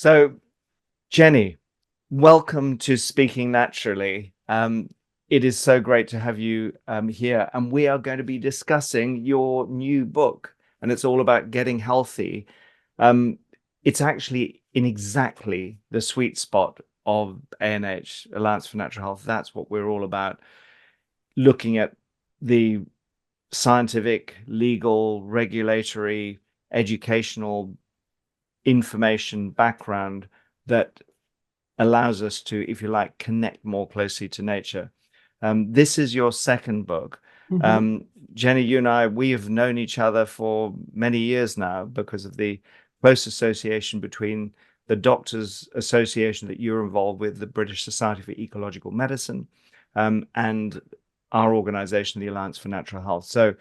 So, Jenny, welcome to Speaking Naturally. It is so great to have you here, and we are going to be discussing your new book, and it's all about getting healthy. It's actually in exactly the sweet spot of ANH, Alliance for Natural Health. That's what we're all about, looking at the scientific, legal, regulatory, educational information background that allows us to, if you like, connect more closely to nature. This is your second book. Mhm. Jenny, you and I, we have known each other for many years now because of the close association between the Doctors Association that you're involved with, the British Society for Ecological Medicine, and our organization, the Alliance for Natural Health. So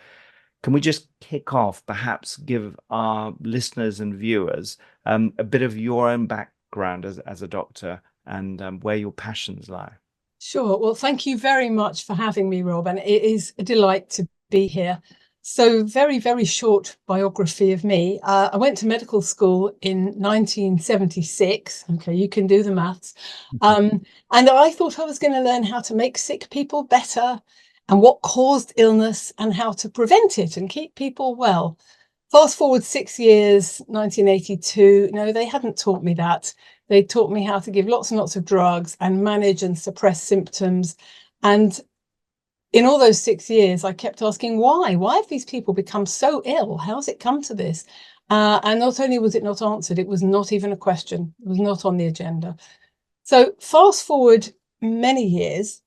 can we just kick off, perhaps give our listeners and viewers a bit of your own background as a doctor and where your passions lie? Sure. Well, thank you very much for having me, Rob, and it is a delight to be here. So, very, very short biography of me. I went to medical school in 1976. Okay, you can do the maths. And I thought I was going to learn how to make sick people better and what caused illness and how to prevent it and keep people well. Fast forward 6 years, 1982. No, they hadn't taught me that. They taught me how to give lots and lots of drugs and manage and suppress symptoms. And in all those 6 years, I kept asking, why? Why have these people become so ill? How has it come to this? And not only was it not answered, it was not even a question. It was not on the agenda. So fast forward many years,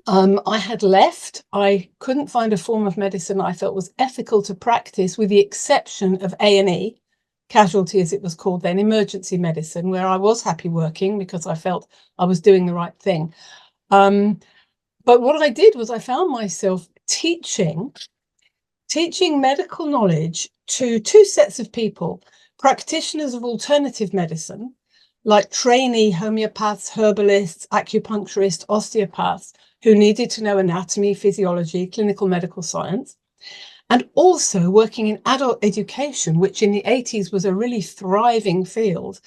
I had left. I couldn't find a form of medicine I felt was ethical to practice, with the exception of A&E, casualty as it was called then, emergency medicine, where I was happy working because I felt I was doing the right thing. But what I did was I found myself teaching medical knowledge to two sets of people: practitioners of alternative medicine, like trainee homeopaths, herbalists, acupuncturists, osteopaths, who needed to know anatomy, physiology, clinical medical science, and also working in adult education, which in the 80s was a really thriving field,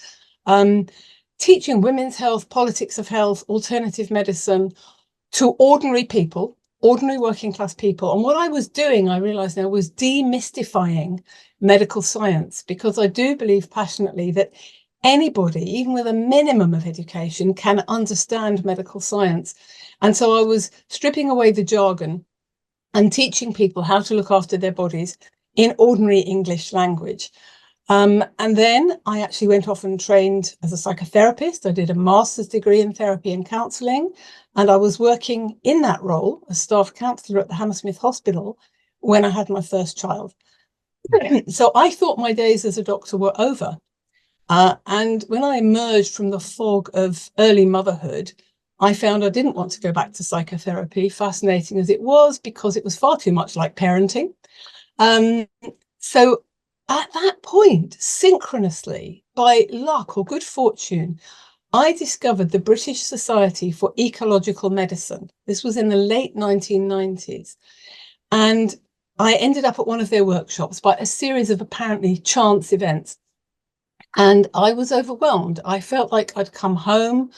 teaching women's health, politics of health, alternative medicine to ordinary people, ordinary working class people. And what I was doing, I realized now, was demystifying medical science, because I do believe passionately that anybody, even with a minimum of education, can understand medical science. And so I was stripping away the jargon and teaching people how to look after their bodies in ordinary English language. And then I actually went off and trained as a psychotherapist. I did a master's degree in therapy and counselling, and I was working in that role as staff counsellor at the Hammersmith Hospital when I had my first child. So I thought my days as a doctor were over. And when I emerged from the fog of early motherhood, I found I didn't want to go back to psychotherapy, fascinating as it was, because it was far too much like parenting. So at that point, synchronously, by luck or good fortune, I discovered the British Society for Ecological Medicine. This was in the late 1990s. And I ended up at one of their workshops by a series of apparently chance events. And I was overwhelmed. I felt like I'd come home.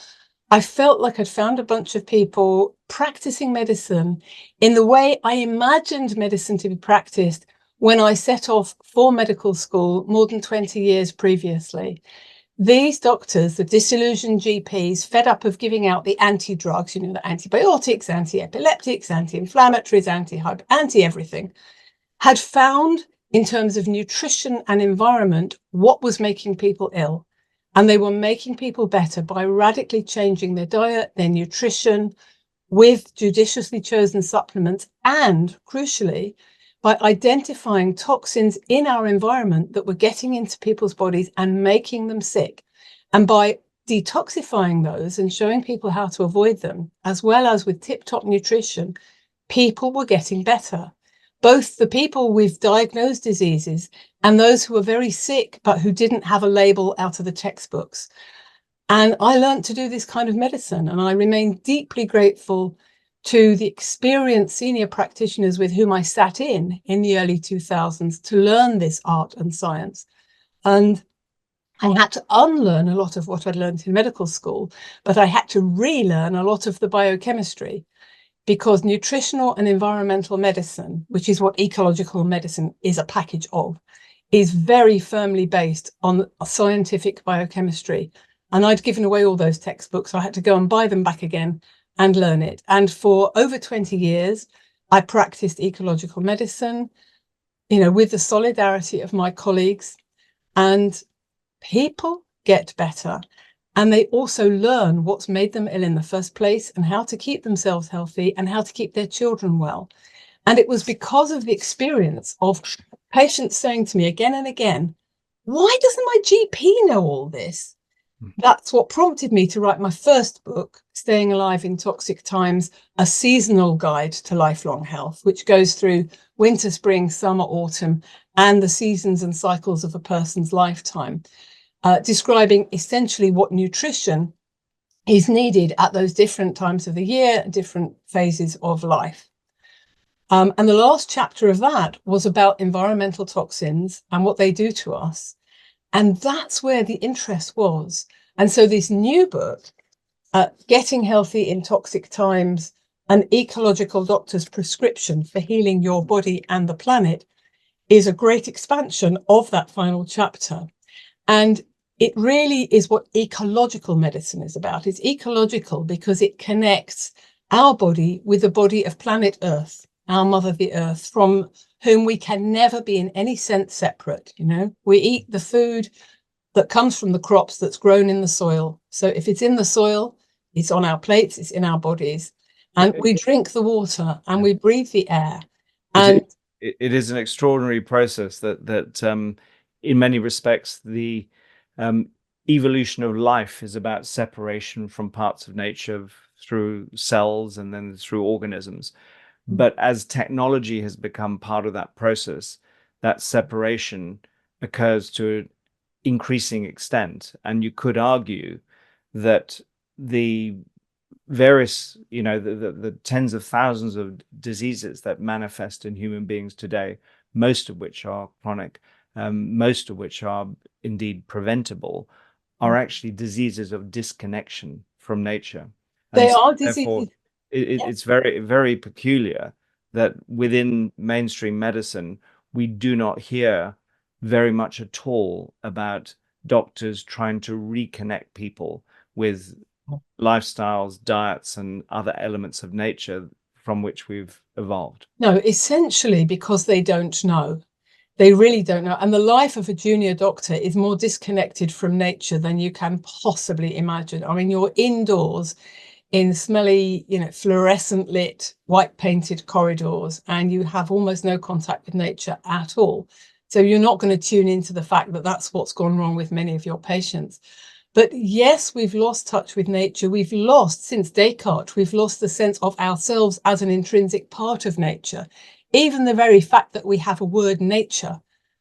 I felt like I'd found a bunch of people practicing medicine in the way I imagined medicine to be practiced when I set off for medical school more than 20 years previously. These doctors, the disillusioned GPs, fed up of giving out the anti-drugs, the antibiotics, anti-epileptics, anti-inflammatories, anti-everything, had found, in terms of nutrition and environment, what was making people ill. And they were making people better by radically changing their diet, their nutrition, with judiciously chosen supplements, and crucially, by identifying toxins in our environment that were getting into people's bodies and making them sick. And by detoxifying those and showing people how to avoid them, as well as with tip-top nutrition, people were getting better. Both the people with diagnosed diseases and those who were very sick, but who didn't have a label out of the textbooks. And I learned to do this kind of medicine, and I remain deeply grateful to the experienced senior practitioners with whom I sat in the early 2000s to learn this art and science. And I had to unlearn a lot of what I'd learned in medical school, but I had to relearn a lot of the biochemistry, because nutritional and environmental medicine, which is what ecological medicine is a package of, is very firmly based on scientific biochemistry. And I'd given away all those textbooks, so I had to go and buy them back again and learn it. And for over 20 years, I practiced ecological medicine, with the solidarity of my colleagues, and people get better. And they also learn what's made them ill in the first place and how to keep themselves healthy and how to keep their children well. And it was because of the experience of patients saying to me again and again, why doesn't my GP know all this? That's what prompted me to write my first book, Staying Alive in Toxic Times, a seasonal guide to lifelong health, which goes through winter, spring, summer, autumn, and the seasons and cycles of a person's lifetime, describing essentially what nutrition is needed at those different times of the year, different phases of life. And the last chapter of that was about environmental toxins and what they do to us. And that's where the interest was. And so this new book, Getting Healthy in Toxic Times, an ecological doctor's prescription for healing your body and the planet, is a great expansion of that final chapter. And it really is what ecological medicine is about. It's ecological because it connects our body with the body of planet Earth, our mother, the Earth, from whom we can never be in any sense separate. We eat the food that comes from the crops that's grown in the soil. So if it's in the soil, it's on our plates, it's in our bodies. And we drink the water and we breathe the air. And it is an extraordinary process that in many respects, the evolution of life is about separation from parts of nature through cells and then through organisms. But as technology has become part of that process, that separation occurs to an increasing extent. And you could argue that the various, the tens of thousands of diseases that manifest in human beings today, most of which are chronic, most of which are indeed preventable, are actually diseases of disconnection from nature. They so are therefore, diseases. it's very, very peculiar that within mainstream medicine, we do not hear very much at all about doctors trying to reconnect people with lifestyles, diets, and other elements of nature from which we've evolved. No, essentially because they don't know. They really don't know. And the life of a junior doctor is more disconnected from nature than you can possibly imagine. I mean, you're indoors in smelly, fluorescent lit, white painted corridors, and you have almost no contact with nature at all. So you're not going to tune into the fact that that's what's gone wrong with many of your patients. But yes, we've lost touch with nature. We've lost, since Descartes, we've lost the sense of ourselves as an intrinsic part of nature. Even the very fact that we have a word nature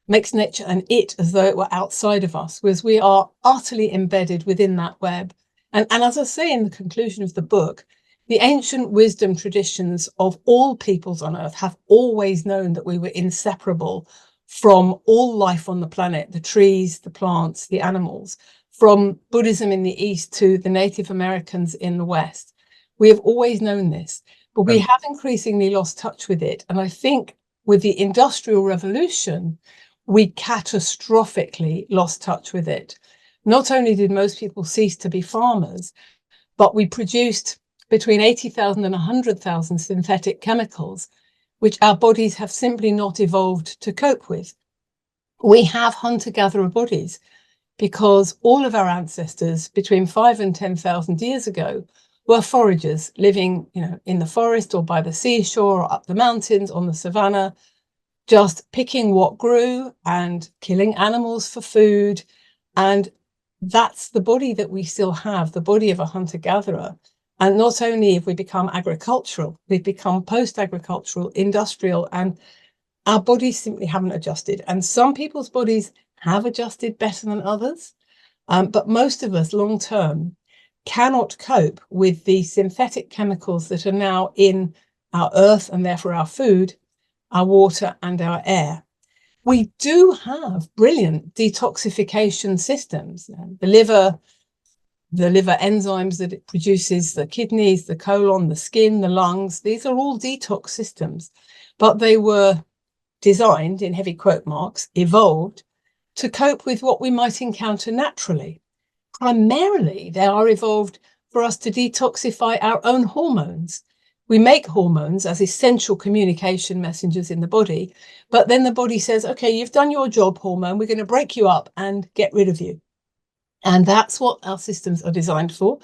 makes nature an it, as though it were outside of us, whereas we are utterly embedded within that web. And as I say in the conclusion of the book, the ancient wisdom traditions of all peoples on earth have always known that we were inseparable from all life on the planet, the trees, the plants, the animals, from Buddhism in the East to the Native Americans in the West. We have always known this, but we have increasingly lost touch with it. And I think with the Industrial Revolution, we catastrophically lost touch with it. Not only did most people cease to be farmers, but we produced between 80,000 and 100,000 synthetic chemicals, which our bodies have simply not evolved to cope with. We have hunter-gatherer bodies because all of our ancestors between 5,000 and 10,000 years ago were foragers living, in the forest or by the seashore or up the mountains on the savannah, just picking what grew and killing animals for food. And that's the body that we still have, the body of a hunter-gatherer. And not only have we become agricultural, we've become post-agricultural, industrial, and our bodies simply haven't adjusted. And some people's bodies have adjusted better than others. But most of us long-term cannot cope with the synthetic chemicals that are now in our earth and therefore our food, our water and our air. we do have brilliant detoxification systems. The liver enzymes that it produces, the kidneys, the colon, the skin, the lungs, these are all detox systems, but they were designed, in heavy quote marks, evolved to cope with what we might encounter naturally. Primarily, they are evolved for us to detoxify our own hormones. We make hormones as essential communication messengers in the body, but then the body says, okay, you've done your job, hormone, we're going to break you up and get rid of you. And that's what our systems are designed for.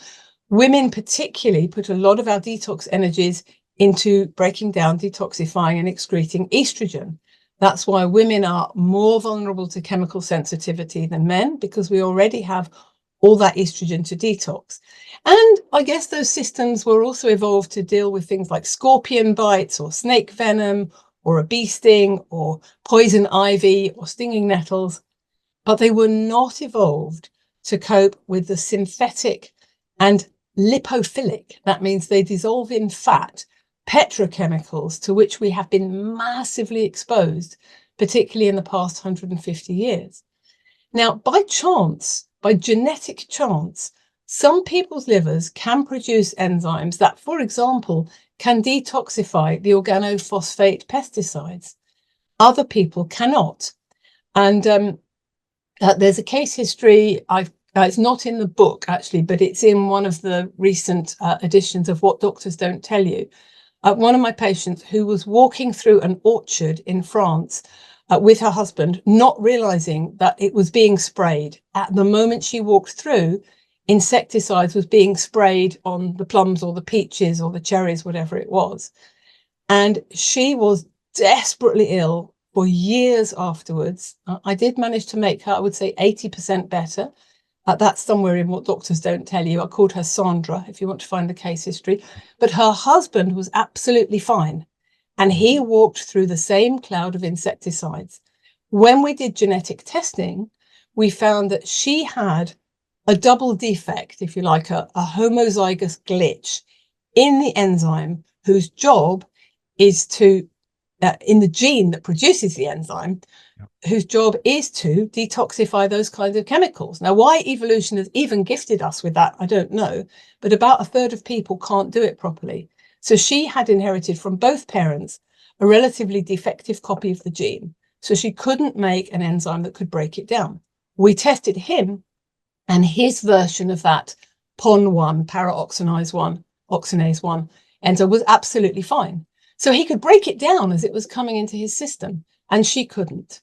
Women particularly put a lot of our detox energies into breaking down, detoxifying and excreting estrogen. That's why women are more vulnerable to chemical sensitivity than men, because we already have all that estrogen to detox. And I guess those systems were also evolved to deal with things like scorpion bites or snake venom or a bee sting or poison ivy or stinging nettles, but they were not evolved to cope with the synthetic and lipophilic, that means they dissolve in fat, petrochemicals to which we have been massively exposed, particularly in the past 150 years. Now, by chance, by genetic chance, some people's livers can produce enzymes that, for example, can detoxify the organophosphate pesticides. Other people cannot. And there's a case history. It's not in the book, actually, but it's in one of the recent editions of What Doctors Don't Tell You. One of my patients who was walking through an orchard in France with her husband, not realizing that it was being sprayed. At the moment she walked through, insecticides was being sprayed on the plums or the peaches or the cherries, whatever it was. And she was desperately ill for years afterwards. I did manage to make her, I would say, 80% better. That's somewhere in What Doctors Don't Tell You. I called her Sandra, if you want to find the case history. But her husband was absolutely fine. And he walked through the same cloud of insecticides. When we did genetic testing, we found that she had a double defect, if you like, a homozygous glitch in the enzyme whose job is to, in the gene that produces the enzyme, whose job is to detoxify those kinds of chemicals. Now, why evolution has even gifted us with that, I don't know, but about a third of people can't do it properly. So she had inherited from both parents a relatively defective copy of the gene. So she couldn't make an enzyme that could break it down. We tested him, and his version of that PON1, para-oxonase 1 enzyme was absolutely fine. So he could break it down as it was coming into his system, and she couldn't.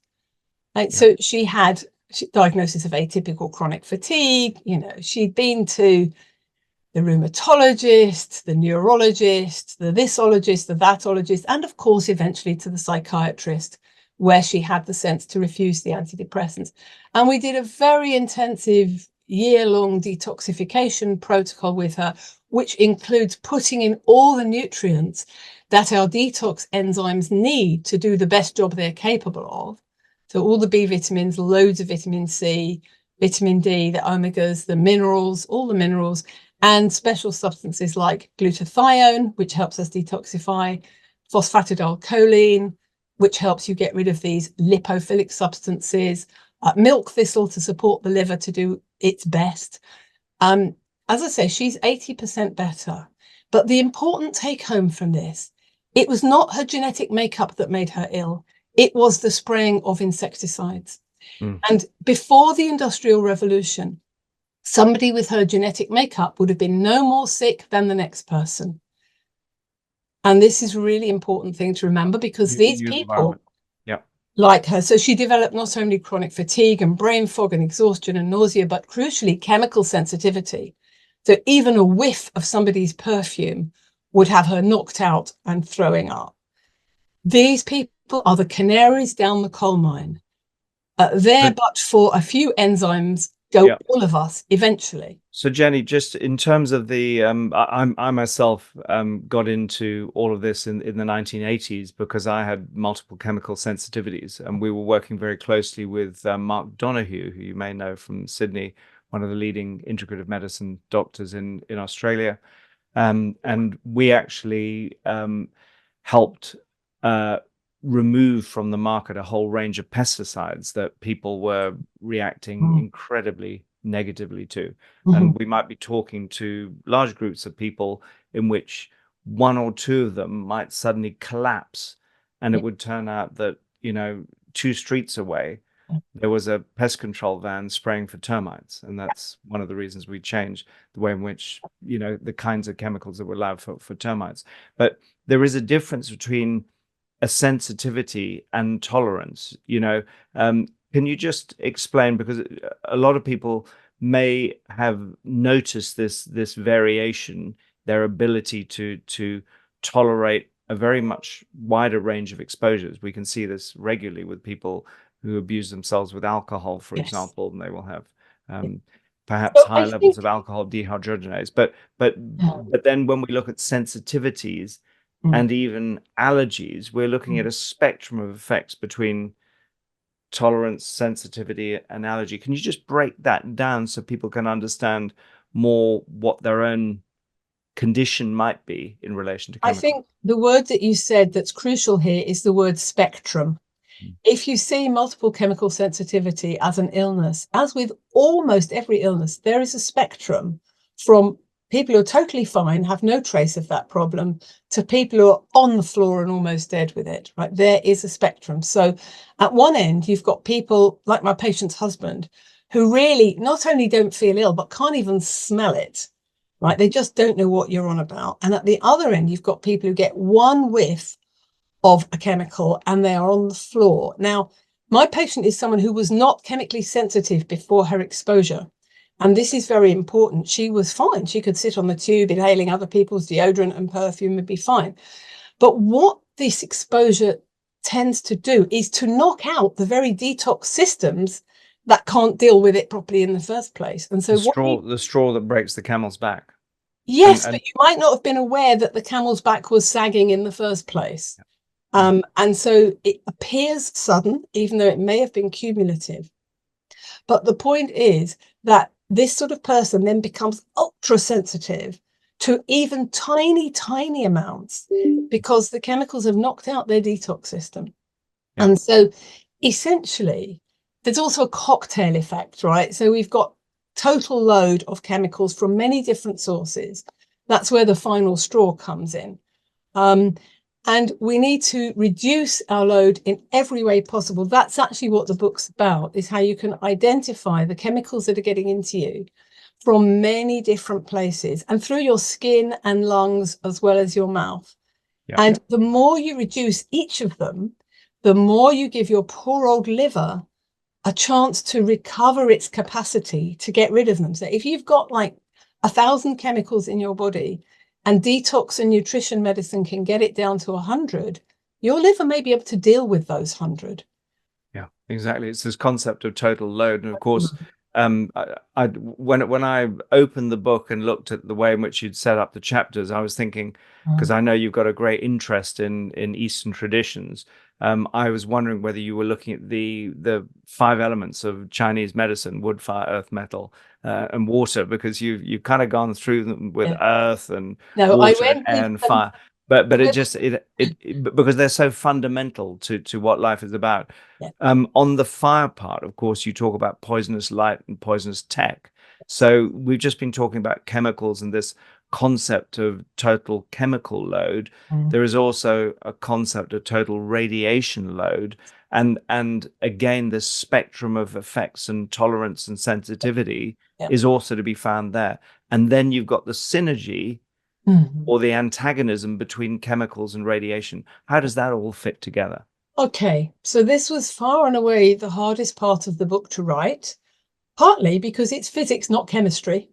Right? So she had diagnosis of atypical chronic fatigue. She'd been to the rheumatologist, the neurologist, the thisologist, the thatologist, and of course, eventually to the psychiatrist, where she had the sense to refuse the antidepressants. And we did a very intensive year-long detoxification protocol with her, which includes putting in all the nutrients that our detox enzymes need to do the best job they're capable of. So all the B vitamins, loads of vitamin C, vitamin D, the omegas, the minerals, all the minerals, and special substances like glutathione, which helps us detoxify, phosphatidylcholine, which helps you get rid of these lipophilic substances, milk thistle to support the liver to do its best. As I say, she's 80% better. But the important take home from this, it was not her genetic makeup that made her ill. It was the spraying of insecticides. And before the Industrial Revolution, somebody with her genetic makeup would have been no more sick than the next person. And this is a really important thing to remember, because these people, like her, so she developed not only chronic fatigue and brain fog and exhaustion and nausea, but crucially chemical sensitivity. So even a whiff of somebody's perfume would have her knocked out and throwing up. These people are the canaries down the coal mine. But for a few enzymes, all of us eventually. So Jenny, just in terms of the, I myself got into all of this in the 1980s because I had multiple chemical sensitivities, and we were working very closely with Mark Donoghue, who you may know from Sydney, one of the leading integrative medicine doctors in Australia. And we actually helped removed from the market a whole range of pesticides that people were reacting incredibly negatively to. And we might be talking to large groups of people in which one or two of them might suddenly collapse. And it would turn out that, 2 streets away, there was a pest control van spraying for termites. And that's one of the reasons we changed the way in which, the kinds of chemicals that were allowed for termites. But there is a difference between a sensitivity and tolerance. Can you just explain, because a lot of people may have noticed this variation, their ability to tolerate a very much wider range of exposures. We can see this regularly with people who abuse themselves with alcohol, for example, and they will have perhaps So high levels of alcohol dehydrogenase. But then when we look at sensitivities and even allergies, we're looking at a spectrum of effects between tolerance, sensitivity, and allergy. Can you just break that down so people can understand more what their own condition might be in relation to chemicals? I think the word that you said that's crucial here is the word spectrum. If you see multiple chemical sensitivity as an illness, as with almost every illness, there is a spectrum from people who are totally fine, have no trace of that problem, to people who are on the floor and almost dead with it, right? There is a spectrum. So at one end, you've got people like my patient's husband who really not only don't feel ill, but can't even smell it, right? They just don't know what you're on about. And at the other end, you've got people who get one whiff of a chemical and they are on the floor. Now, my patient is someone who was not chemically sensitive before her exposure. And this is very important. She was fine. She could sit on the tube inhaling other people's deodorant and perfume and be fine. But what this exposure tends to do is to knock out the very detox systems that can't deal with it properly in the first place. And so the straw that breaks the camel's back. Yes, but you might not have been aware that the camel's back was sagging in the first place. And so it appears sudden, even though it may have been cumulative. But the point is that this sort of person then becomes ultra sensitive to even tiny, tiny amounts because the chemicals have knocked out their detox system. Yeah. And so essentially, there's also a cocktail effect, right? So we've got total load of chemicals from many different sources. That's where the final straw comes in. And we need to reduce our load in every way possible. That's actually what the book's about, is how you can identify the chemicals that are getting into you from many different places and through your skin and lungs as well as your mouth. Yeah. And the more you reduce each of them, the more you give your poor old liver a chance to recover its capacity to get rid of them. So if you've got like 1,000 chemicals in your body, and detox and nutrition medicine can get it down to 100, your liver may be able to deal with those 100. Yeah, exactly. It's this concept of total load. And of course, when I opened the book and looked at the way in which you'd set up the chapters, I was thinking, because I know you've got a great interest in Eastern traditions, I was wondering whether you were looking at the 5 elements of Chinese medicine: wood, fire, earth, metal, and water, because you've kind of gone through them with earth and water and air and fire. But it just because they're so fundamental to what life is about. Yeah. On the fire part, of course, you talk about poisonous light and poisonous tech. So we've just been talking about chemicals and this concept of total chemical load. There is also a concept of total radiation load, and again, the spectrum of effects and tolerance and sensitivity is also to be found there. And then you've got the synergy or the antagonism between chemicals and radiation. How does that all fit together? Okay, so this was far and away the hardest part of the book to write, partly because it's physics, not chemistry.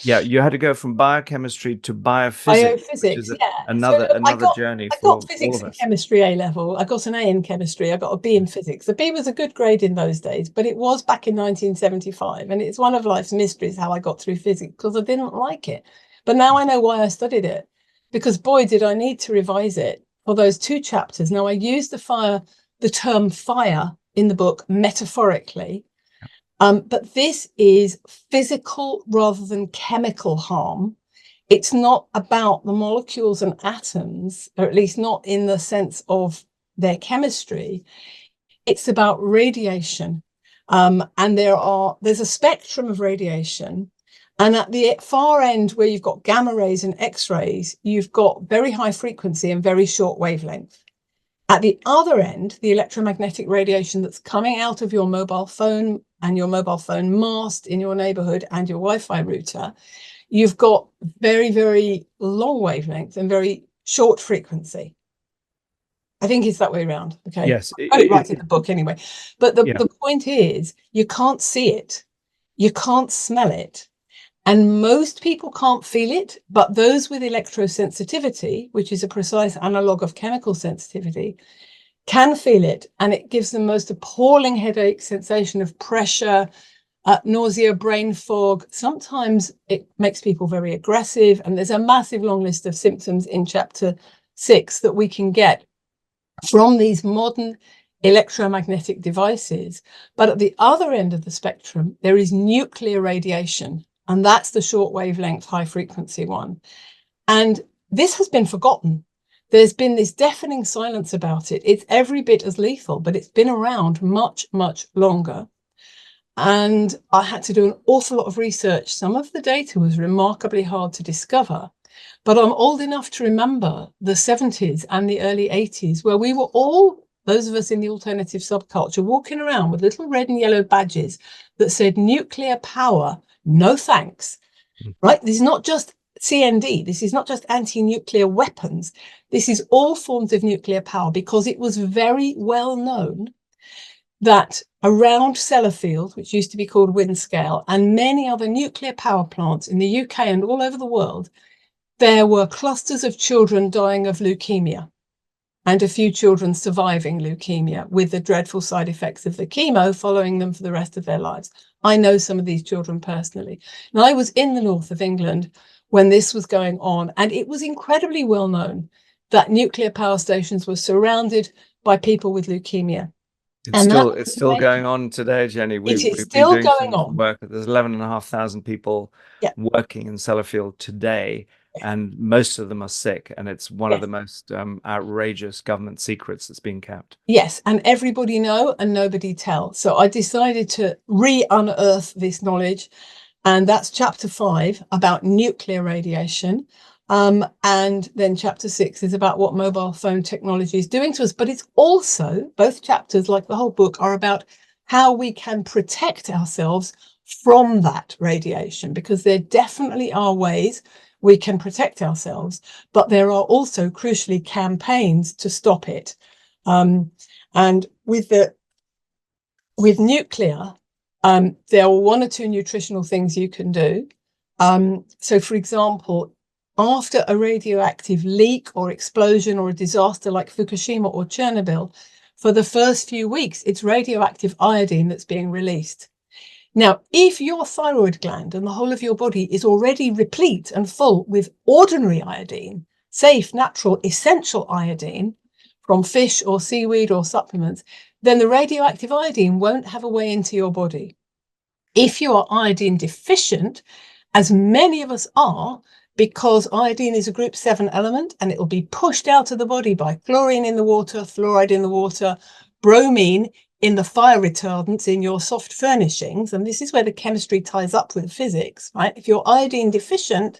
Yeah, you had to go from biochemistry to biophysics. Biophysics, another journey for all of us. I got physics and chemistry A level. I got an A in chemistry. I got a B in physics. The B was a good grade in those days, but it was back in 1975. And it's one of life's mysteries how I got through physics, because I didn't like it. But now I know why I studied it, because boy, did I need to revise it for those 2 chapters. Now, I use the term fire in the book metaphorically. But this is physical rather than chemical harm. It's not about the molecules and atoms, or at least not in the sense of their chemistry. It's about radiation. And there's a spectrum of radiation. And at the far end, where you've got gamma rays and X-rays, you've got very high frequency and very short wavelength. At the other end, the electromagnetic radiation that's coming out of your mobile phone and your mobile phone mast in your neighborhood and your Wi-Fi router, you've got very, very long wavelength and very short frequency. I think it's that way around. Okay. Yes. I got it right in the book anyway. But the point is, you can't see it. You can't smell it. And most people can't feel it, but those with electrosensitivity, which is a precise analog of chemical sensitivity, can feel it. And it gives them most appalling headache, sensation of pressure, nausea, brain fog. Sometimes it makes people very aggressive. And there's a massive long list of symptoms in chapter 6 that we can get from these modern electromagnetic devices. But at the other end of the spectrum, there is nuclear radiation. And that's the short wavelength, high frequency one. And this has been forgotten. There's been this deafening silence about it. It's every bit as lethal, but it's been around much, much longer. And I had to do an awful lot of research. Some of the data was remarkably hard to discover. But I'm old enough to remember the 70s and the early 80s, where we were all, those of us in the alternative subculture, walking around with little red and yellow badges that said nuclear power, no thanks, right? This is not just CND. This is not just anti-nuclear weapons. This is all forms of nuclear power, because it was very well known that around Sellafield, which used to be called Windscale, and many other nuclear power plants in the UK and all over the world, there were clusters of children dying of leukemia and a few children surviving leukemia with the dreadful side effects of the chemo following them for the rest of their lives. I know some of these children personally. And I was in the north of England when this was going on, and it was incredibly well known that nuclear power stations were surrounded by people with leukemia. It's still going on today, Jenny. It is We've still been doing going some on. work. There's 11,500 people working in Sellafield today, and most of them are sick. And it's one of the most outrageous government secrets that's being kept. Yes, and everybody know and nobody tell. So I decided to re-unearth this knowledge, and that's chapter 5 about nuclear radiation. And then chapter 6 is about what mobile phone technology is doing to us. But it's also, both chapters, like the whole book, are about how we can protect ourselves from that radiation, because there definitely are ways we can protect ourselves, but there are also crucially campaigns to stop it. And with nuclear, there are one or two nutritional things you can do. So, for example, after a radioactive leak or explosion or a disaster like Fukushima or Chernobyl, for the first few weeks, it's radioactive iodine that's being released. Now, if your thyroid gland and the whole of your body is already replete and full with ordinary iodine, safe, natural, essential iodine from fish or seaweed or supplements, then the radioactive iodine won't have a way into your body. If you are iodine deficient, as many of us are, because iodine is a group 7 element and it will be pushed out of the body by chlorine in the water, fluoride in the water, bromine in the fire retardants in your soft furnishings. And this is where the chemistry ties up with physics, right? If you're iodine deficient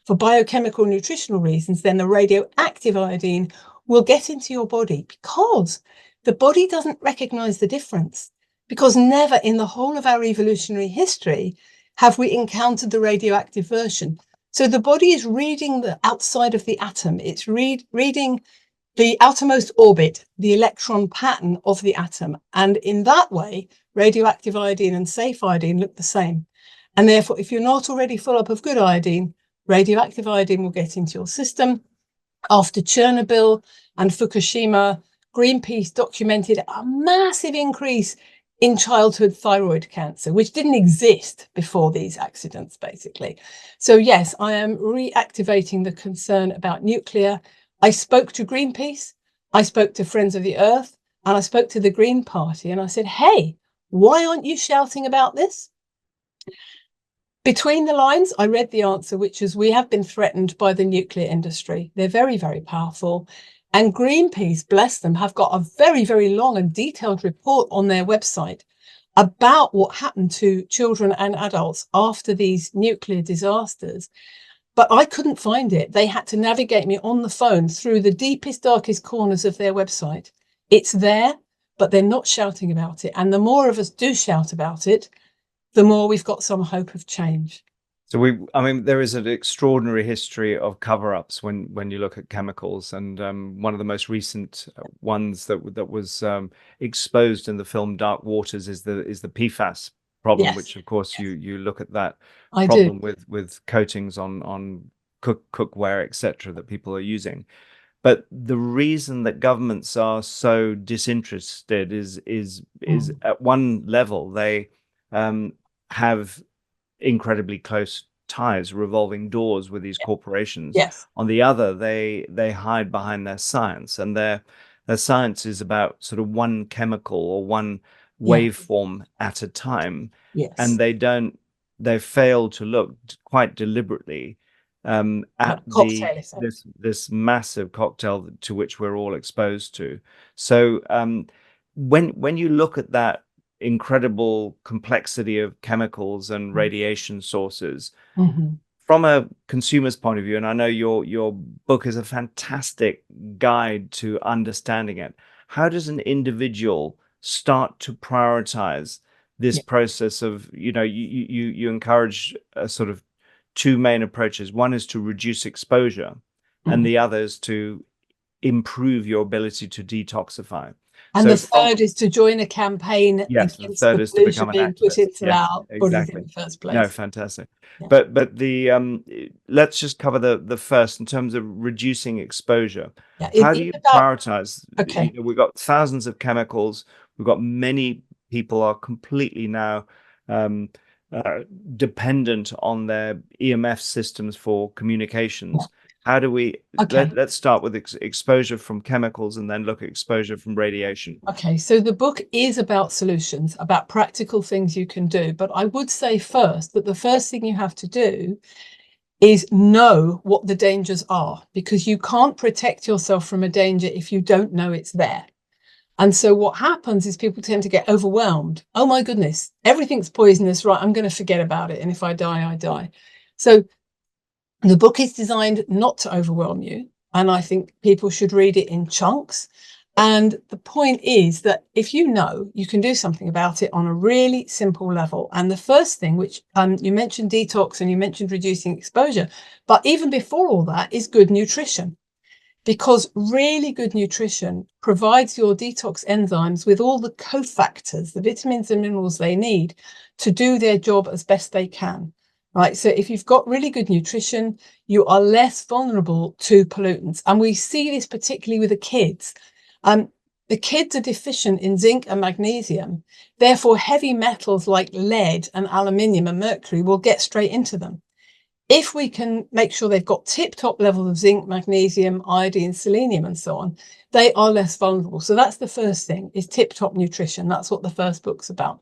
for biochemical nutritional reasons, then the radioactive iodine will get into your body, because the body doesn't recognize the difference, because never in the whole of our evolutionary history have we encountered the radioactive version. So the body is reading the outside of the atom. It's reading the outermost orbit, the electron pattern of the atom. And in that way, radioactive iodine and safe iodine look the same. And therefore, if you're not already full up of good iodine, radioactive iodine will get into your system. After Chernobyl and Fukushima, Greenpeace documented a massive increase in childhood thyroid cancer, which didn't exist before these accidents, basically. So yes, I am reactivating the concern about nuclear. I spoke to Greenpeace, I spoke to Friends of the Earth, and I spoke to the Green Party, and I said, hey, why aren't you shouting about this? Between the lines, I read the answer, which is we have been threatened by the nuclear industry. They're very, very powerful. And Greenpeace, bless them, have got a very, very long and detailed report on their website about what happened to children and adults after these nuclear disasters. But I couldn't find it. They had to navigate me on the phone through the deepest, darkest corners of their website. It's there, but they're not shouting about it. And the more of us do shout about it, the more we've got some hope of change. So I mean, there is an extraordinary history of cover-ups when you look at chemicals, and one of the most recent ones that was exposed in the film Dark Waters is the PFAS problem, Yes. which of course Yes. you look at that I problem do. with coatings on cookware, etc., that people are using. But the reason that governments are so disinterested is at one level they have incredibly close ties, revolving doors with these corporations. Yes. On the other, they hide behind their science, and their science is about sort of one chemical or one Yeah. waveform at a time, Yes. and they fail to look quite deliberately at Cocktail effect. this massive cocktail to which we're all exposed to. So when you look at that incredible complexity of chemicals and radiation sources Mm-hmm. from a consumer's point of view, and I know your book is a fantastic guide to understanding it, how does an individual start to prioritize this Yeah. process of, you encourage a sort of two main approaches. One is to reduce exposure, and Mm-hmm. the other is to improve your ability to detoxify. And the So from third is to join a campaign Yes, the against third the is to pollution become an being put activist. into Yes, our bodies in exactly. the first No, place. fantastic. Yeah. But the let's just cover the first in terms of reducing exposure. Yeah. How do It's you about, prioritize? okay. We've got thousands of chemicals. We've got many people are completely now um, uh, dependent on their EMF systems for Yeah. communications. How do we Okay. let's start with exposure from chemicals and then look at exposure from radiation. Okay. So the book is about solutions, about practical things you can do. But I would say first that the first thing you have to do is know what the dangers are, because you can't protect yourself from a danger if you don't know it's there. And so what happens is people tend to get overwhelmed. Oh my goodness, everything's poisonous, right? I'm going to forget about it. And if I die, I die. So the book is designed not to overwhelm you. And I think people should read it in chunks. And the point is that if you know, you can do something about it on a really simple level. And the first thing, which you mentioned detox and you mentioned reducing exposure, but even before all that is good nutrition. Because really good nutrition provides your detox enzymes with all the cofactors, the vitamins and minerals they need to do their job as best they can. Right. So if you've got really good nutrition, you are less vulnerable to pollutants. And we see this particularly with the kids. The kids are deficient in zinc and magnesium. Therefore, heavy metals like lead and aluminium and mercury will get straight into them. If we can make sure they've got tip-top levels of zinc, magnesium, iodine, selenium, and so on, they are less vulnerable. So that's the first thing, is tip-top nutrition. That's what the first book's about.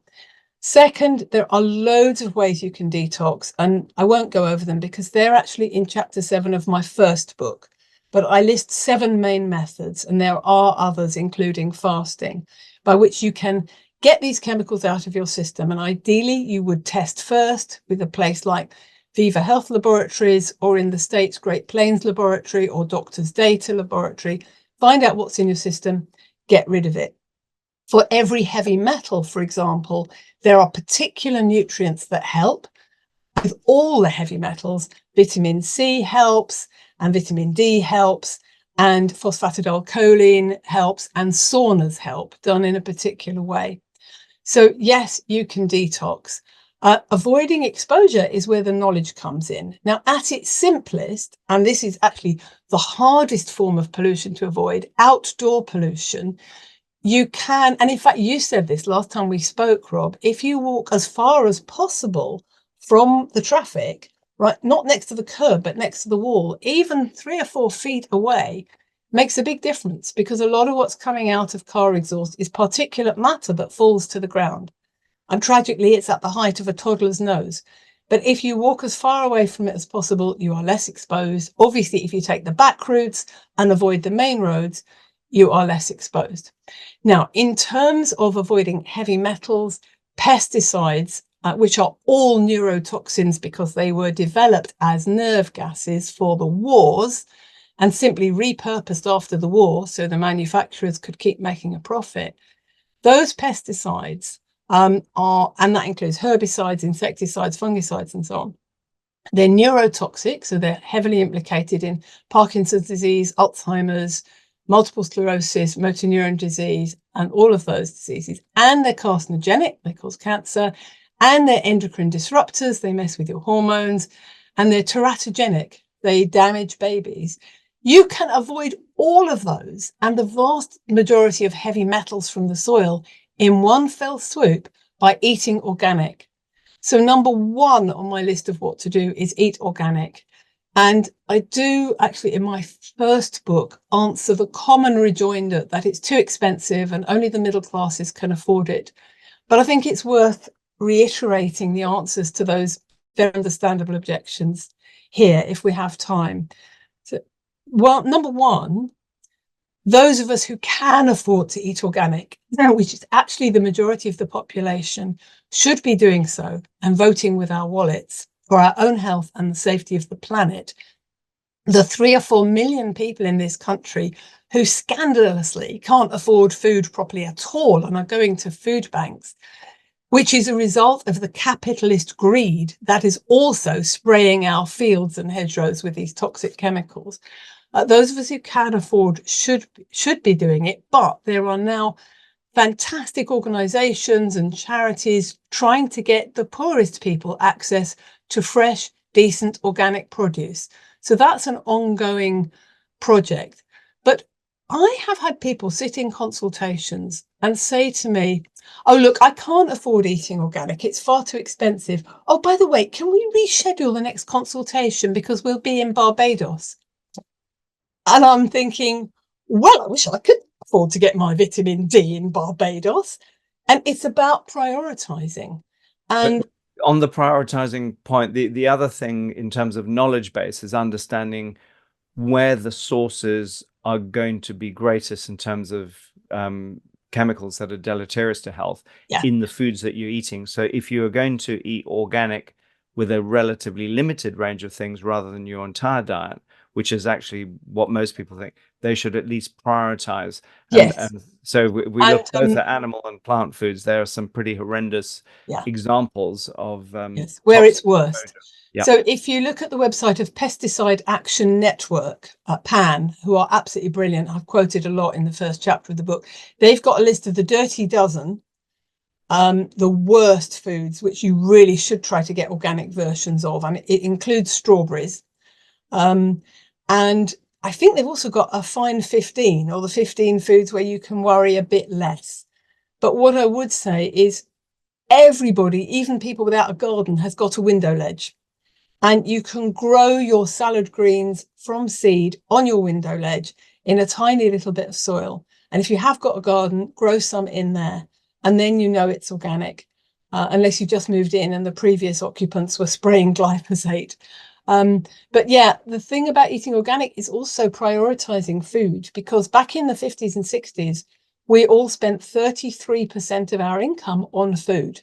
Second, there are loads of ways you can detox, and I won't go over them because they're actually in chapter 7 of my first book. But I list 7 main methods, and there are others, including fasting, by which you can get these chemicals out of your system. And ideally, you would test first with a place like Viva Health Laboratories, or in the States, Great Plains Laboratory or Doctors Data Laboratory. Find out what's in your system, get rid of it. For every heavy metal, for example, there are particular nutrients that help. With all the heavy metals, vitamin C helps, and vitamin D helps, and phosphatidylcholine helps, and saunas help, done in a particular way. So yes, you can detox. Avoiding exposure is where the knowledge comes in. Now, at its simplest, and this is actually the hardest form of pollution to avoid, outdoor pollution, you can, and in fact, you said this last time we spoke, Rob, if you walk as far as possible from the traffic, right, not next to the curb, but next to the wall, even 3 or 4 feet away, makes a big difference, because a lot of what's coming out of car exhaust is particulate matter that falls to the ground. And tragically, it's at the height of a toddler's nose. But if you walk as far away from it as possible, you are less exposed. Obviously, if you take the back routes and avoid the main roads, you are less exposed. Now, in terms of avoiding heavy metals, pesticides, which are all neurotoxins because they were developed as nerve gases for the wars and simply repurposed after the war so the manufacturers could keep making a profit. Those pesticides and that includes herbicides, insecticides, fungicides, and so on. They're neurotoxic, so they're heavily implicated in Parkinson's disease, Alzheimer's, multiple sclerosis, motor neuron disease, and all of those diseases. And they're carcinogenic, they cause cancer, and they're endocrine disruptors, they mess with your hormones, and they're teratogenic, they damage babies. You can avoid all of those and the vast majority of heavy metals from the soil in one fell swoop by eating organic. So number one on my list of what to do is eat organic. And I do actually, in my first book, answer the common rejoinder that it's too expensive and only the middle classes can afford it. But I think it's worth reiterating the answers to those very understandable objections here if we have time. So, well, number one, those of us who can afford to eat organic, which is actually the majority of the population, should be doing so and voting with our wallets for our own health and the safety of the planet. The 3 or 4 million people in this country who scandalously can't afford food properly at all and are going to food banks, which is a result of the capitalist greed that is also spraying our fields and hedgerows with these toxic chemicals. Those of us who can afford should be doing it, but there are now fantastic organizations and charities trying to get the poorest people access to fresh, decent organic produce. So that's an ongoing project. But I have had people sit in consultations and say to me, oh, look, I can't afford eating organic. It's far too expensive. Oh, by the way, can we reschedule the next consultation because we'll be in Barbados? And I'm thinking, well, I wish I could afford to get my vitamin D in Barbados. And it's about prioritizing. And But on the prioritizing point, the other thing in terms of knowledge base is understanding where the sources are going to be greatest in terms of chemicals that are deleterious to health in the foods that you're eating. So if you are going to eat organic with a relatively limited range of things rather than your entire diet, which is actually what most people think, they should at least prioritize. And so we look both at animal and plant foods. There are some pretty horrendous examples of where it's worst. So if you look at the website of Pesticide Action Network, PAN, who are absolutely brilliant, I've quoted a lot in the first chapter of the book, they've got a list of the dirty dozen, the worst foods, which you really should try to get organic versions of. And it includes strawberries. And I think they've also got a fine 15, or the 15 foods where you can worry a bit less. But what I would say is everybody, even people without a garden, has got a window ledge. And you can grow your salad greens from seed on your window ledge in a tiny little bit of soil. And if you have got a garden, grow some in there. And then you know it's organic, unless you just moved in and the previous occupants were spraying glyphosate. But yeah, the thing about eating organic is also prioritizing food, because back in the 50s and 60s, we all spent 33% of our income on food,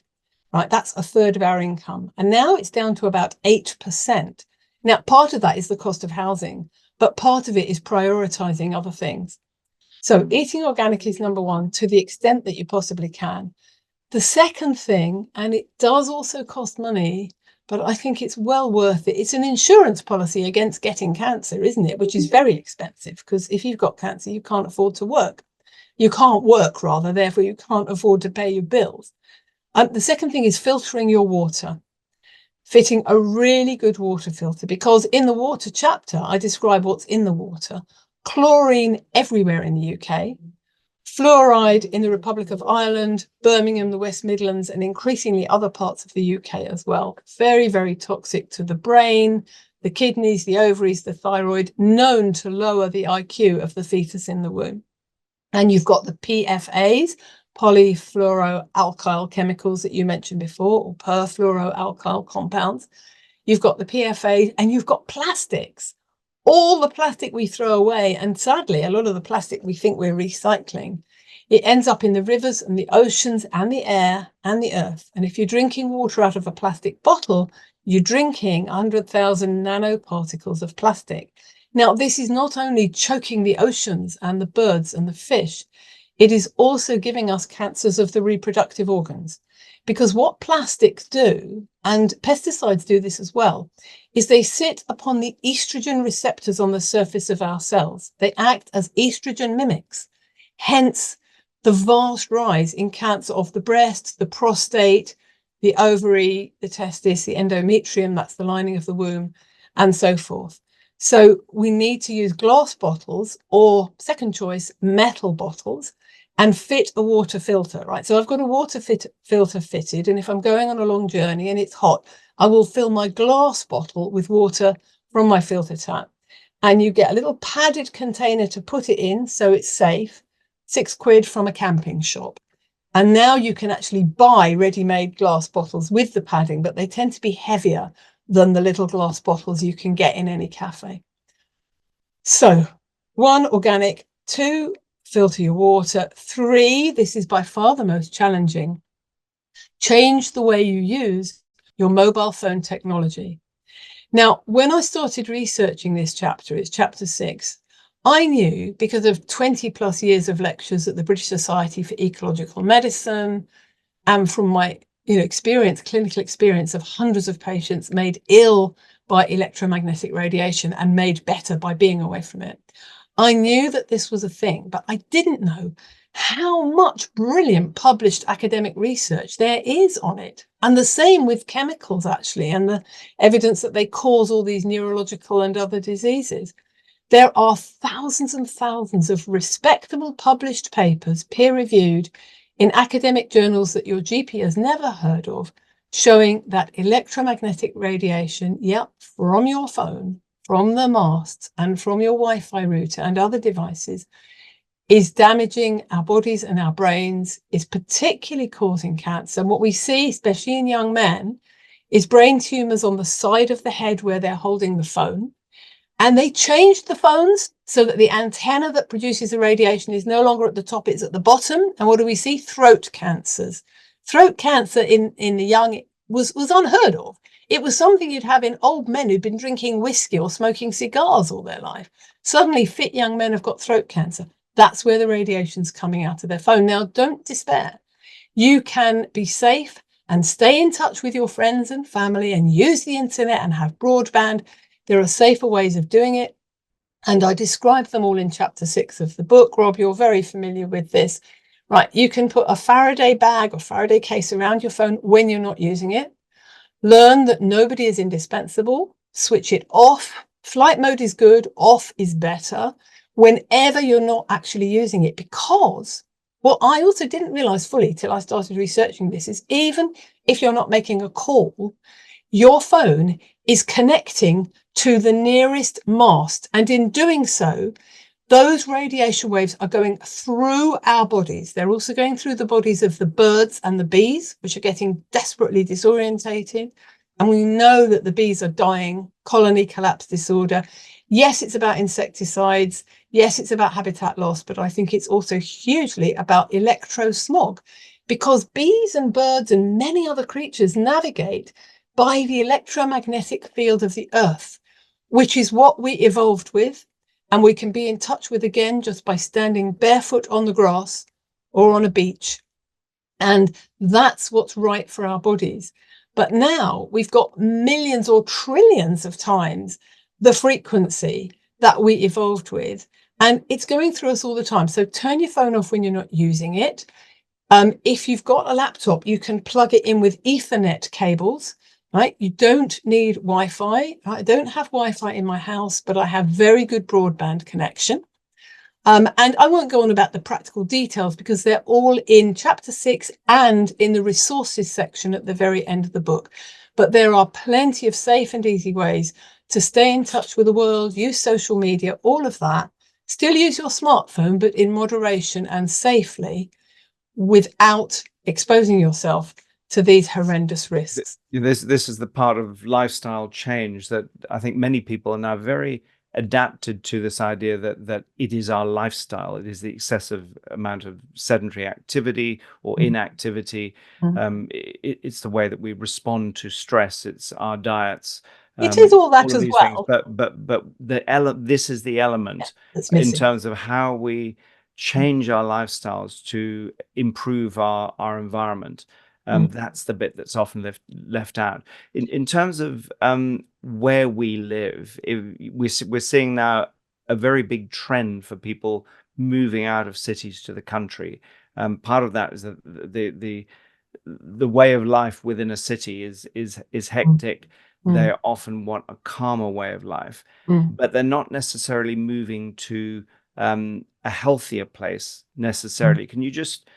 right? That's a third of our income. And now it's down to about 8%. Now, part of that is the cost of housing, but part of it is prioritizing other things. So eating organic is number one, to the extent that you possibly can. The second thing, and it does also cost money, but I think it's well worth it. It's an insurance policy against getting cancer, isn't it? Which is very expensive, because if you've got cancer, you can't afford to work. You can't work, rather, therefore you can't afford to pay your bills. The second thing is filtering your water. Fitting a really good water filter, because in the water chapter, I describe what's in the water. Chlorine everywhere in the UK. Fluoride in the Republic of Ireland, Birmingham, the West Midlands, and increasingly other parts of the UK as well. Very, very toxic to the brain, the kidneys, the ovaries, the thyroid, known to lower the IQ of the fetus in the womb. And you've got the PFAs, polyfluoroalkyl chemicals that you mentioned before, or perfluoroalkyl compounds. You've got the PFAs, and you've got plastics. All the plastic we throw away, and sadly, a lot of the plastic we think we're recycling, it ends up in the rivers and the oceans and the air and the earth. And if you're drinking water out of a plastic bottle, you're drinking 100,000 nanoparticles of plastic. Now, this is not only choking the oceans and the birds and the fish, it is also giving us cancers of the reproductive organs. Because what plastics do, and pesticides do this as well, is they sit upon the estrogen receptors on the surface of our cells. They act as estrogen mimics. Hence, the vast rise in cancer of the breast, the prostate, the ovary, the testis, the endometrium, that's the lining of the womb, and so forth. So we need to use glass bottles, or second choice, metal bottles, and fit a water filter, right? So I've got a water filter fitted, and if I'm going on a long journey and it's hot, I will fill my glass bottle with water from my filter tap. And you get a little padded container to put it in so it's safe, £6 from a camping shop. And now you can actually buy ready-made glass bottles with the padding, but they tend to be heavier than the little glass bottles you can get in any cafe. So 1, organic. 2, filter your water. 3, this is by far the most challenging, change the way you use your mobile phone technology. Now, when I started researching this chapter, it's chapter 6, I knew, because of 20 plus years of lectures at the British Society for Ecological Medicine, and from my clinical experience of hundreds of patients made ill by electromagnetic radiation and made better by being away from it, I knew that this was a thing, but I didn't know how much brilliant published academic research there is on it. And the same with chemicals, actually, and the evidence that they cause all these neurological and other diseases. There are thousands and thousands of respectable published papers, peer-reviewed, in academic journals that your GP has never heard of, showing that electromagnetic radiation, from your phone, from the masts, and from your Wi-Fi router and other devices, is damaging our bodies and our brains, is particularly causing cancer. And what we see, especially in young men, is brain tumors on the side of the head where they're holding the phone. And they changed the phones so that the antenna that produces the radiation is no longer at the top, it's at the bottom. And what do we see? Throat cancers. Throat cancer in the young was unheard of. It was something you'd have in old men who'd been drinking whiskey or smoking cigars all their life. Suddenly, fit young men have got throat cancer. That's where the radiation's coming out of their phone. Now, don't despair. You can be safe and stay in touch with your friends and family and use the internet and have broadband. There are safer ways of doing it. And I describe them all in chapter 6 of the book. Rob, you're very familiar with this. Right, you can put a Faraday bag or Faraday case around your phone when you're not using it. Learn that nobody is indispensable. Switch it off. Flight mode is good. Off is better whenever you're not actually using it. Because what I also didn't realize fully till I started researching this is even if you're not making a call, your phone is connecting to the nearest mast. And in doing so, those radiation waves are going through our bodies. They're also going through the bodies of the birds and the bees, which are getting desperately disorientated. And we know that the bees are dying, colony collapse disorder. Yes, it's about insecticides. Yes, it's about habitat loss, but I think it's also hugely about electrosmog, because bees and birds and many other creatures navigate by the electromagnetic field of the earth, which is what we evolved with. And we can be in touch with again just by standing barefoot on the grass or on a beach. And that's what's right for our bodies. But now we've got millions or trillions of times the frequency that we evolved with. And it's going through us all the time. So turn your phone off when you're not using it. If you've got a laptop, you can plug it in with Ethernet cables. Right, you don't need Wi-Fi. I don't have Wi-Fi in my house, but I have very good broadband connection. And I won't go on about the practical details because they're all in chapter 6 and in the resources section at the very end of the book. But there are plenty of safe and easy ways to stay in touch with the world, use social media, all of that. Still use your smartphone, but in moderation and safely, without exposing yourself to these horrendous risks. This is the part of lifestyle change that I think many people are now very adapted to, this idea that it is our lifestyle. It is the excessive amount of sedentary activity or inactivity. It's the way that we respond to stress. It's our diets. It is all that of as these things. well. But this is the element That's in missing. terms of how we change our lifestyles to improve our environment. That's the bit that's often left out. In terms of where we live, we're seeing now a very big trend for people moving out of cities to the country. Part of that is that the way of life within a city is hectic. They often want a calmer way of life, but they're not necessarily moving to a healthier place necessarily. Can you just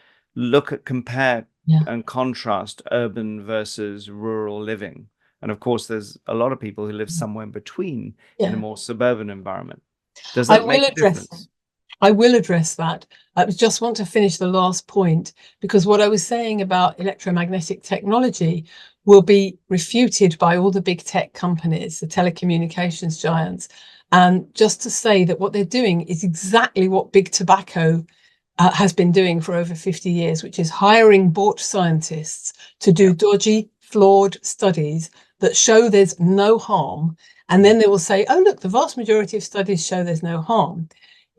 compare and contrast urban versus rural living? And of course, there's a lot of people who live somewhere in between in a more suburban environment. Does that make a difference? I will address that. I just want to finish the last point, because what I was saying about electromagnetic technology will be refuted by all the big tech companies, the telecommunications giants. And just to say that what they're doing is exactly what big tobacco has been doing for over 50 years, which is hiring bought scientists to do dodgy, flawed studies that show there's no harm. And then they will say, oh, look, the vast majority of studies show there's no harm.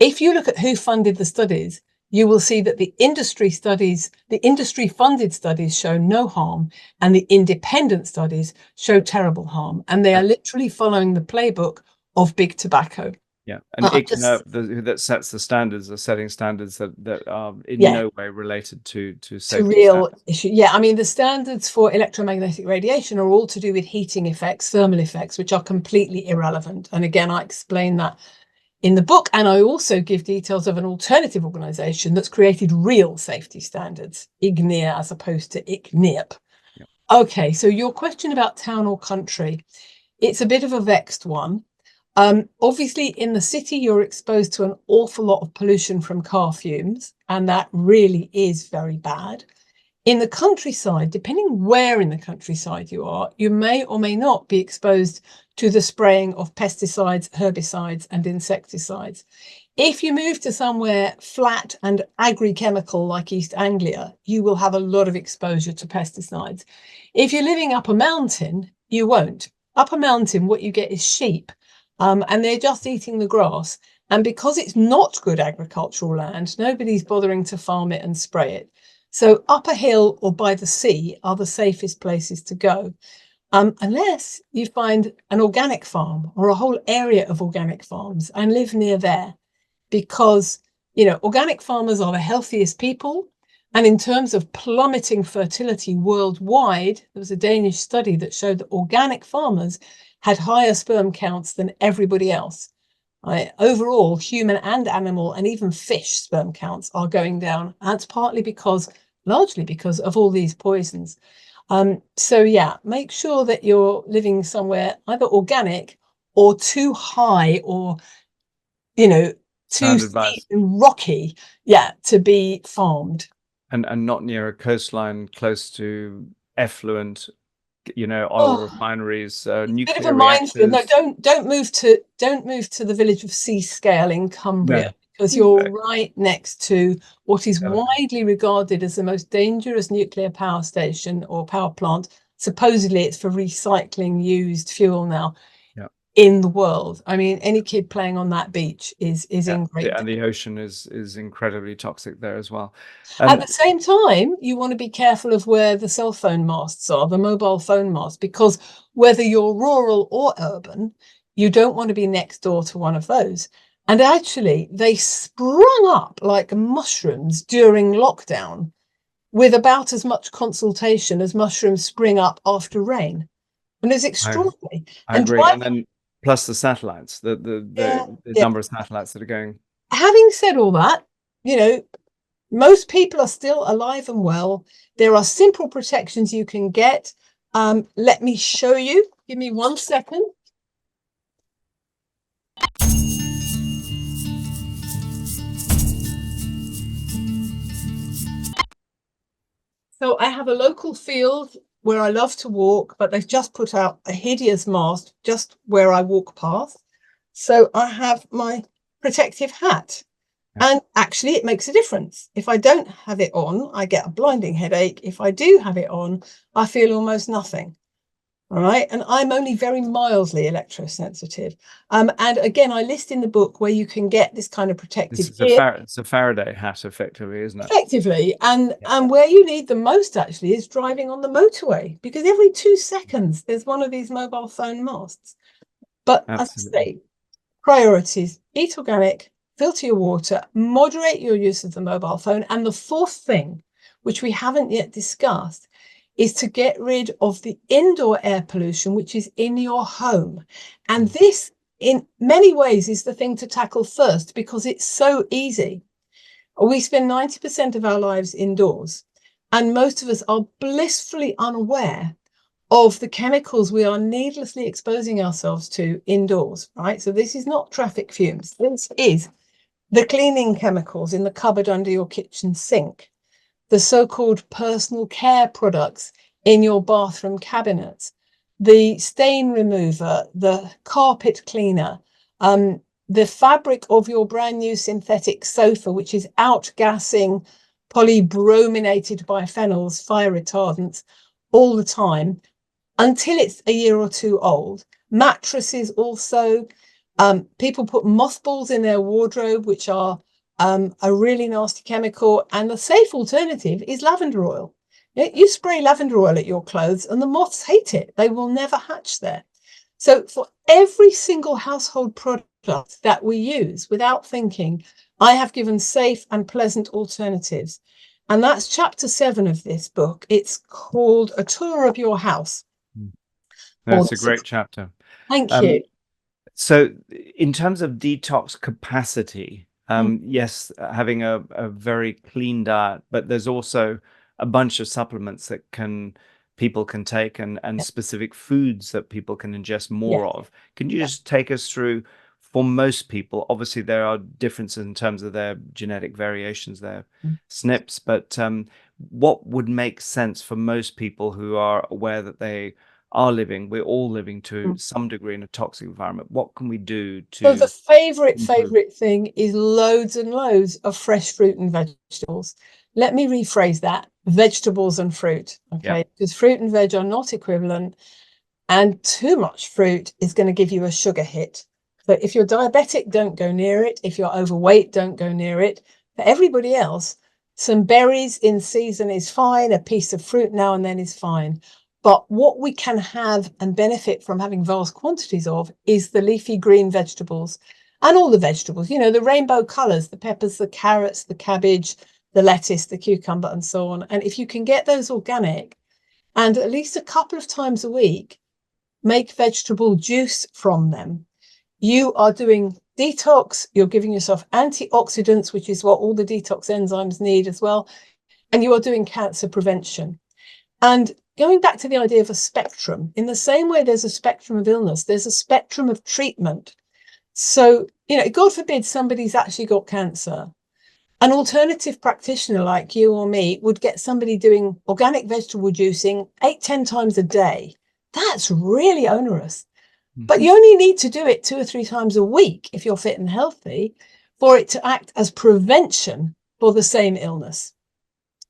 If you look at who funded the studies, you will see that the industry funded studies show no harm, and the independent studies show terrible harm. And they are literally following the playbook of big tobacco. Yeah, and ICNIRP, that sets the standards, are setting standards that are in no way related to safety real issue. Yeah, I mean, the standards for electromagnetic radiation are all to do with heating effects, thermal effects, which are completely irrelevant. And again, I explain that in the book, and I also give details of an alternative organization that's created real safety standards, ICNIR as opposed to ICNIRP. Yeah. Okay, so your question about town or country, it's a bit of a vexed one. Obviously, in the city, you're exposed to an awful lot of pollution from car fumes, and that really is very bad. In the countryside, depending where in the countryside you are, you may or may not be exposed to the spraying of pesticides, herbicides, and insecticides. If you move to somewhere flat and agri-chemical like East Anglia, you will have a lot of exposure to pesticides. If you're living up a mountain, you won't. Up a mountain, what you get is sheep, and they're just eating the grass. And because it's not good agricultural land, nobody's bothering to farm it and spray it. So up a hill or by the sea are the safest places to go, unless you find an organic farm or a whole area of organic farms and live near there, because, you know, organic farmers are the healthiest people. And in terms of plummeting fertility worldwide, there was a Danish study that showed that organic farmers had higher sperm counts than everybody else. Overall, human and animal and even fish sperm counts are going down. That's largely because of all these poisons. So yeah, make sure that you're living somewhere either organic or too high, or, you know, too steep and rocky, to be farmed. And not near a coastline close to effluent, oil refineries, nuclear reactors. No, don't move to the village of Seascale in Cumbria, because you're right next to what is widely regarded as the most dangerous nuclear power station or power plant. Supposedly it's for recycling used fuel now in the world. I mean, any kid playing on that beach is in great danger. And the ocean is incredibly toxic there as well. At the same time, you want to be careful of where the cell phone masts are, the mobile phone masts, because whether you're rural or urban, you don't want to be next door to one of those. And actually, they sprung up like mushrooms during lockdown, with about as much consultation as mushrooms spring up after rain. And it's extraordinary. I agree. And then plus the satellites, the number of satellites that are going. Having said all that, most people are still alive and well. There are simple protections you can get. Let me show you. Give me 1 second. So I have a local field where I love to walk, but they've just put out a hideous mast just where I walk past. So I have my protective hat. Yeah. And actually, it makes a difference. If I don't have it on, I get a blinding headache. If I do have it on, I feel almost nothing. All right. And I'm only very mildly electrosensitive. And again, I list in the book where you can get this kind of This protective is gear it's a Faraday hat, effectively, isn't it? effectively. And Yeah. and where you need the most actually is driving on the motorway, because every 2 seconds there's one of these mobile phone masts. But as I Absolutely. say, priorities: eat organic, filter your water, moderate your use of the mobile phone. And the fourth thing, which we haven't yet discussed, is to get rid of the indoor air pollution, which is in your home. And this, in many ways, is the thing to tackle first, because it's so easy. We spend 90% of our lives indoors, and most of us are blissfully unaware of the chemicals we are needlessly exposing ourselves to indoors, right? So this is not traffic fumes. This is the cleaning chemicals in the cupboard under your kitchen sink, the so-called personal care products in your bathroom cabinets, the stain remover, the carpet cleaner, the fabric of your brand new synthetic sofa, which is outgassing polybrominated biphenyls, fire retardants, all the time, until it's a year or two old. Mattresses also. People put mothballs in their wardrobe, which are a really nasty chemical. And the safe alternative is lavender oil. You spray lavender oil at your clothes and the moths hate it. They will never hatch there. So for every single household product that we use without thinking, I have given safe and pleasant alternatives. And that's chapter 7 of this book. It's called A Tour of Your House. That's a great chapter. Thank you. So in terms of detox capacity, yes, having a very clean diet, but there's also a bunch of supplements that people can take, and specific foods that people can ingest more of. Can you just take us through, for most people, obviously there are differences in terms of their genetic variations, their SNPs, but what would make sense for most people who are aware that we're all living to some degree in a toxic environment? What can we do to So the favorite thing is loads and loads of fresh fruit and vegetables. Let me rephrase that: vegetables and fruit. Okay, because fruit and veg are not equivalent, and too much fruit is going to give you a sugar hit. So if you're diabetic, don't go near it. If you're overweight, don't go near it. For everybody else, some berries in season is fine. A piece of fruit now and then is fine. But what we can have and benefit from having vast quantities of is the leafy green vegetables, and all the vegetables, the rainbow colors: the peppers, the carrots, the cabbage, the lettuce, the cucumber, and so on. And if you can get those organic, and at least a couple of times a week, make vegetable juice from them, you are doing detox. You're giving yourself antioxidants, which is what all the detox enzymes need as well. And you are doing cancer prevention. And going back to the idea of a spectrum, in the same way there's a spectrum of illness, there's a spectrum of treatment. So, God forbid somebody's actually got cancer. An alternative practitioner like you or me would get somebody doing organic vegetable juicing 8-10 times a day. That's really onerous. But you only need to do it 2 or 3 times a week if you're fit and healthy for it to act as prevention for the same illness.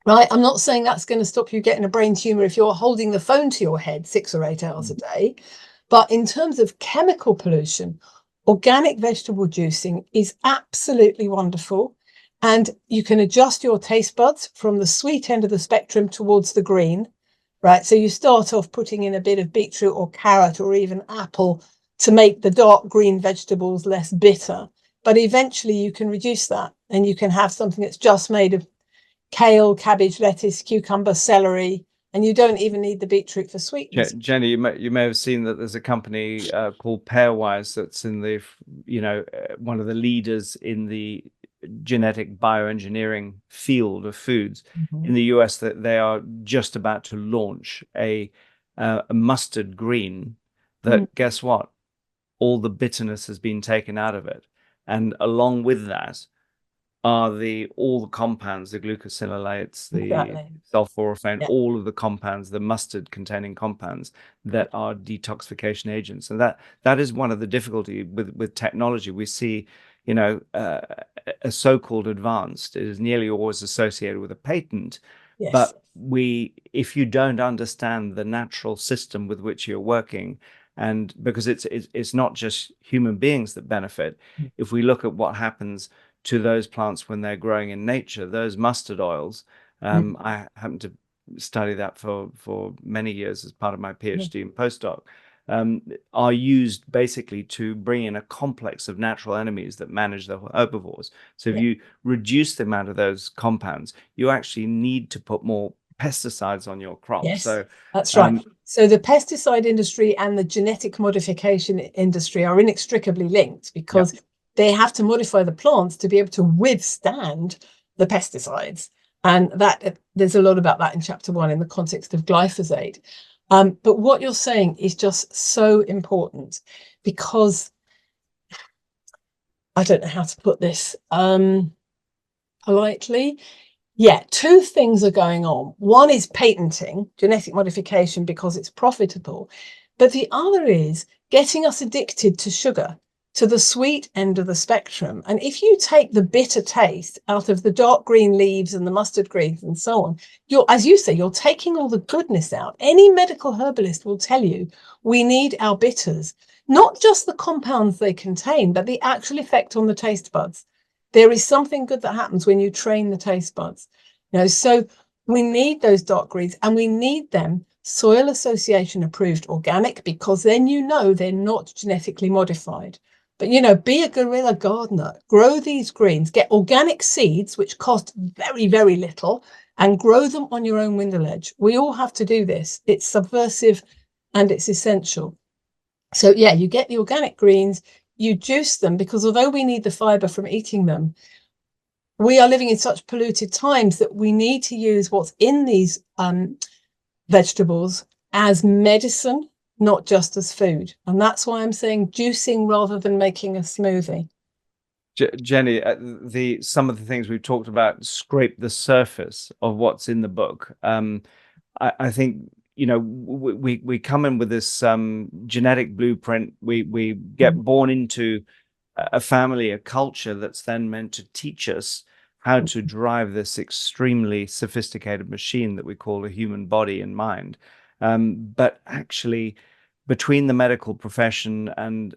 Right? I'm not saying that's going to stop you getting a brain tumor if you're holding the phone to your head 6 or 8 hours a day. But in terms of chemical pollution, organic vegetable juicing is absolutely wonderful. And you can adjust your taste buds from the sweet end of the spectrum towards the green, right? So you start off putting in a bit of beetroot or carrot or even apple to make the dark green vegetables less bitter. But eventually you can reduce that, and you can have something that's just made of kale, cabbage, lettuce, cucumber, celery, and you don't even need the beetroot for sweetness. Jenny, you may have seen that there's a company called Pairwise that's in the one of the leaders in the genetic bioengineering field of foods in the US, that they are just about to launch a mustard green that guess what? All the bitterness has been taken out of it, and along with that, are all the compounds, the glucosinolates, the Exactly. sulforaphane, Yeah. all of the compounds, the mustard containing compounds that are detoxification agents. And that is one of the difficulty with technology. We see, a so-called advanced is nearly always associated with a patent, Yes. but if you don't understand the natural system with which you're working, and because it's not just human beings that benefit. If we look at what happens to those plants when they're growing in nature, those mustard oils, Mm. I happen to study that for many years as part of my Yeah. PhD and postdoc, um, are used basically to bring in a complex of natural enemies that manage the herbivores. So if Yeah. you reduce the amount of those compounds, you actually need to put more pesticides on your crop. Yes, So that's right. So the pesticide industry and the genetic modification industry are inextricably linked yeah, because they have to modify the plants to be able to withstand the pesticides. And that there's a lot about that in chapter 1 in the context of glyphosate. But what you're saying is just so important because I don't know how to put this politely. Yeah, two things are going on. One is patenting genetic modification because it's profitable, but the other is getting us addicted to sugar, to the sweet end of the spectrum. And if you take the bitter taste out of the dark green leaves and the mustard greens and so on, as you say, you're taking all the goodness out. Any medical herbalist will tell you we need our bitters, not just the compounds they contain, but the actual effect on the taste buds. There is something good that happens when you train the taste buds. So we need those dark greens and we need them soil association approved organic because then they're not genetically modified. But be a guerrilla gardener, grow these greens, get organic seeds, which cost very, very little, and grow them on your own window ledge. We all have to do this. It's subversive and it's essential. So yeah, you get the organic greens, you juice them because although we need the fiber from eating them, we are living in such polluted times that we need to use what's in these vegetables as medicine, not just as food. And that's why I'm saying juicing rather than making a smoothie. Jenny, some of the things we've talked about scrape the surface of what's in the book. I think we come in with this genetic blueprint. We get born into a family, a culture that's then meant to teach us how to drive this extremely sophisticated machine that we call a human body and mind. But actually, between the medical profession and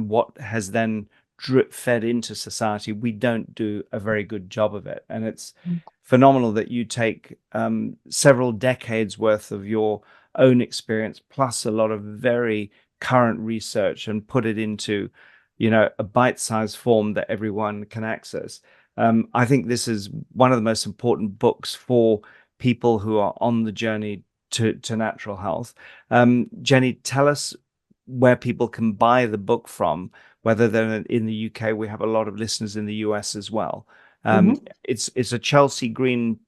what has then drip fed into society, we don't do a very good job of it. And it's phenomenal that you take several decades worth of your own experience plus a lot of very current research and put it into a bite-sized form that everyone can access. I think this is one of the most important books for people who are on the journey to natural health. Jenny, tell us where people can buy the book from, whether they're in the UK. We have a lot of listeners in the US as well. It's a Chelsea Green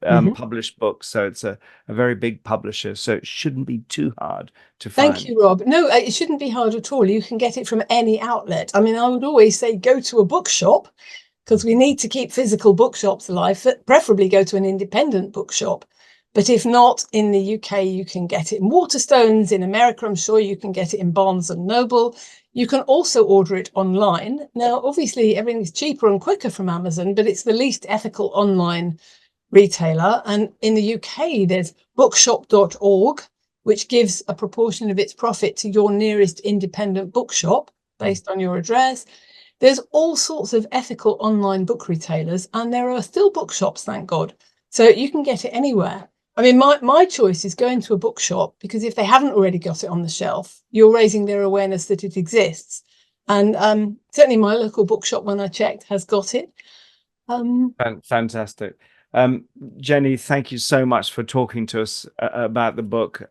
published book, so it's a very big publisher, so it shouldn't be too hard to Thank find. you, Rob. No, it shouldn't be hard at all. You can get it from any outlet. I mean, I would always say go to a bookshop because we need to keep physical bookshops alive, preferably go to an independent bookshop. But if not, in the UK, you can get it in Waterstones. In America, I'm sure you can get it in Barnes and Noble. You can also order it online. Now, obviously, everything's cheaper and quicker from Amazon, but it's the least ethical online retailer. And in the UK, there's bookshop.org, which gives a proportion of its profit to your nearest independent bookshop based on your address. There's all sorts of ethical online book retailers, and there are still bookshops, thank God. So you can get it anywhere. I mean, my choice is going to a bookshop because if they haven't already got it on the shelf, you're raising their awareness that it exists. And certainly my local bookshop, when I checked, has got it. Fantastic. Jenny, thank you so much for talking to us about the book.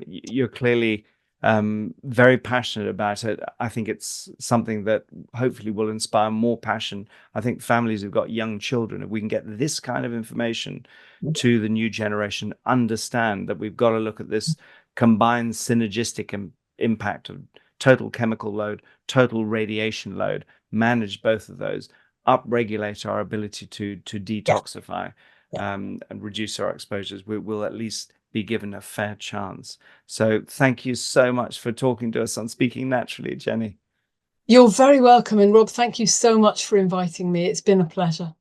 You're clearly very passionate about it. I think it's something that hopefully will inspire more passion. I think families who've got young children, if we can get this kind of information to the new generation, understand that we've got to look at this combined synergistic impact of total chemical load, total radiation load, manage both of those. upregulate our ability to Yeah. detoxify and reduce our exposures, we'll at least be given a fair chance. So thank you so much for talking to us on Speaking Naturally, Jenny. You're very welcome. And Rob, thank you so much for inviting me. It's been a pleasure.